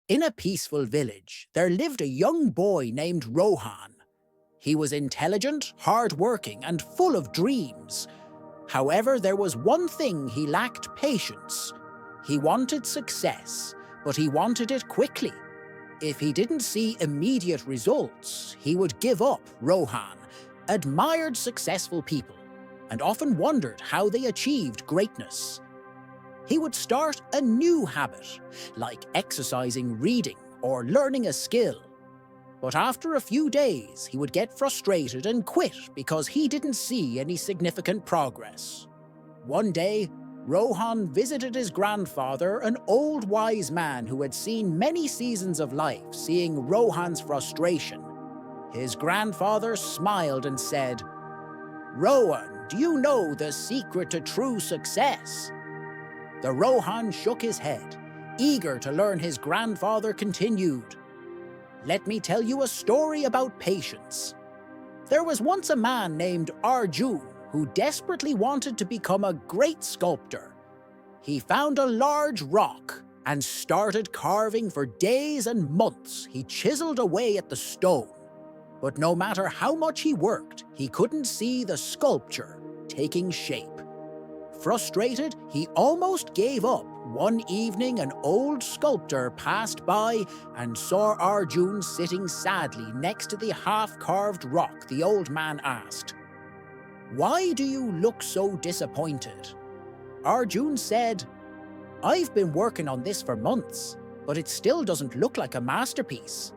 In a peaceful village, there lived a young boy named Rohan. He was intelligent, hard-working, and full of dreams. However, there was one thing he lacked: patience. He wanted success, but he wanted it quickly. If he didn't see immediate results, he would give up. Rohan admired successful people and often wondered how they achieved greatness. He would start a new habit, like exercising, reading, or learning a skill. But after a few days, he would get frustrated and quit because he didn't see any significant progress. One day, Rohan visited his grandfather, an old wise man who had seen many seasons of life. Seeing Rohan's frustration, his grandfather smiled and said, "Rohan, do you know the secret to true success?" The Rohan shook his head. Eager to learn, his grandfather continued, "Let me tell you a story about patience. There was once a man named Arjun who desperately wanted to become a great sculptor. He found a large rock and started carving for days and months. He chiseled away at the stone. But no matter how much he worked, he couldn't see the sculpture taking shape. Frustrated, he almost gave up. One evening, an old sculptor passed by and saw Arjun sitting sadly next to the half-carved rock. The old man asked, "Why do you look so disappointed?" Arjun said, "I've been working on this for months, but it still doesn't look like a masterpiece."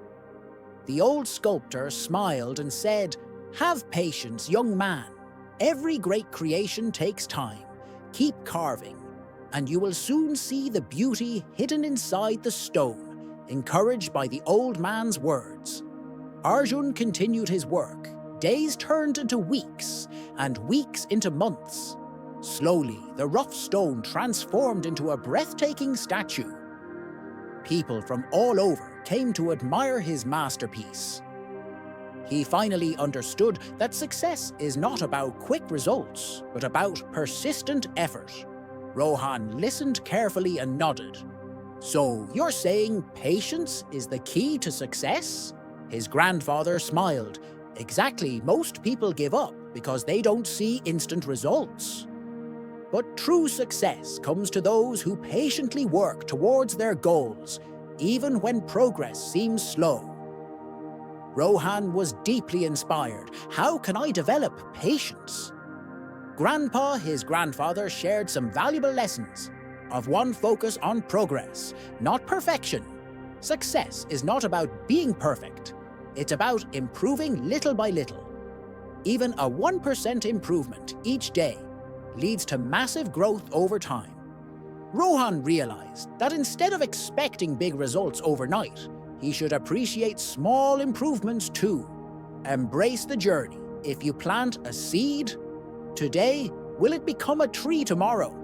The old sculptor smiled and said, "Have patience, young man. Every great creation takes time. Keep carving, and you will soon see the beauty hidden inside the stone." Encouraged by the old man's words, Arjun continued his work. Days turned into weeks, and weeks into months. Slowly, the rough stone transformed into a breathtaking statue. People from all over came to admire his masterpiece. He finally understood that success is not about quick results, but about persistent effort. Rohan listened carefully and nodded. "So you're saying patience is the key to success?" His grandfather smiled. "Exactly. Most people give up because they don't see instant results. But true success comes to those who patiently work towards their goals, even when progress seems slow." Rohan was deeply inspired. "How can I develop patience?" Grandpa, his grandfather, shared some valuable lessons. Of one, focus on progress, not perfection. Success is not about being perfect. It's about improving little by little. Even a 1% improvement each day leads to massive growth over time. Rohan realized that instead of expecting big results overnight, he should appreciate small improvements too. Embrace the journey. If you plant a seed today, will it become a tree tomorrow?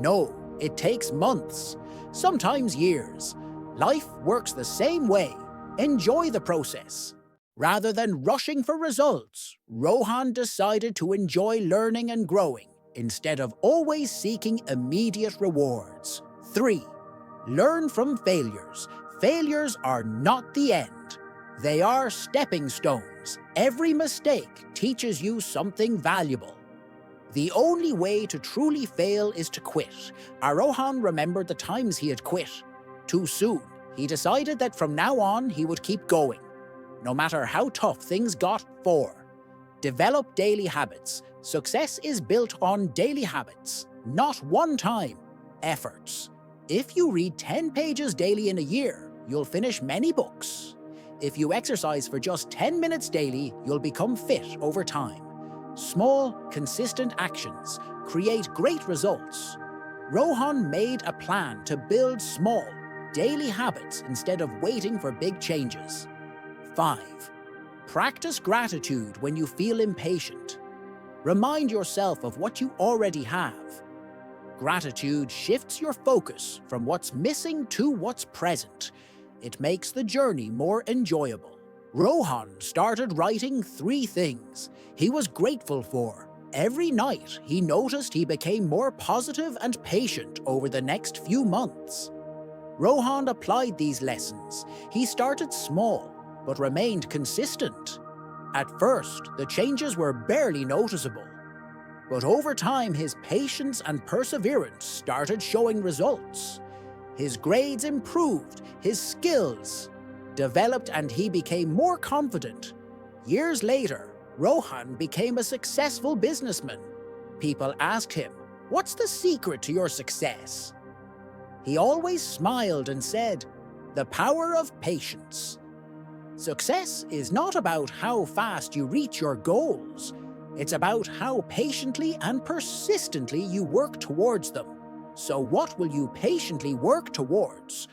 No, it takes months, sometimes years. Life works the same way. Enjoy the process. Rather than rushing for results, Rohan decided to enjoy learning and growing instead of always seeking immediate rewards. 3. Learn from failures. Failures are not the end. They are stepping stones. Every mistake teaches you something valuable. The only way to truly fail is to quit. Rohan remembered the times he had quit too soon. He decided that from now on he would keep going, no matter how tough things got. 4. Develop daily habits. Success is built on daily habits, not one-time efforts. If you read 10 pages daily in a year, you'll finish many books. If you exercise for just 10 minutes daily, you'll become fit over time. Small, consistent actions create great results. Rohan made a plan to build small, daily habits instead of waiting for big changes. 5. Practice gratitude when you feel impatient. Remind yourself of what you already have. Gratitude shifts your focus from what's missing to what's present. It makes the journey more enjoyable. Rohan started writing 3 things he was grateful for. Every night, he noticed he became more positive and patient over the next few months. Rohan applied these lessons. He started small, but remained consistent. At first, the changes were barely noticeable. But over time, his patience and perseverance started showing results. His grades improved, his skills developed, and he became more confident. Years later, Rohan became a successful businessman. People asked him, "What's the secret to your success?" He always smiled and said, "The power of patience." Success is not about how fast you reach your goals. It's about how patiently and persistently you work towards them. So what will you patiently work towards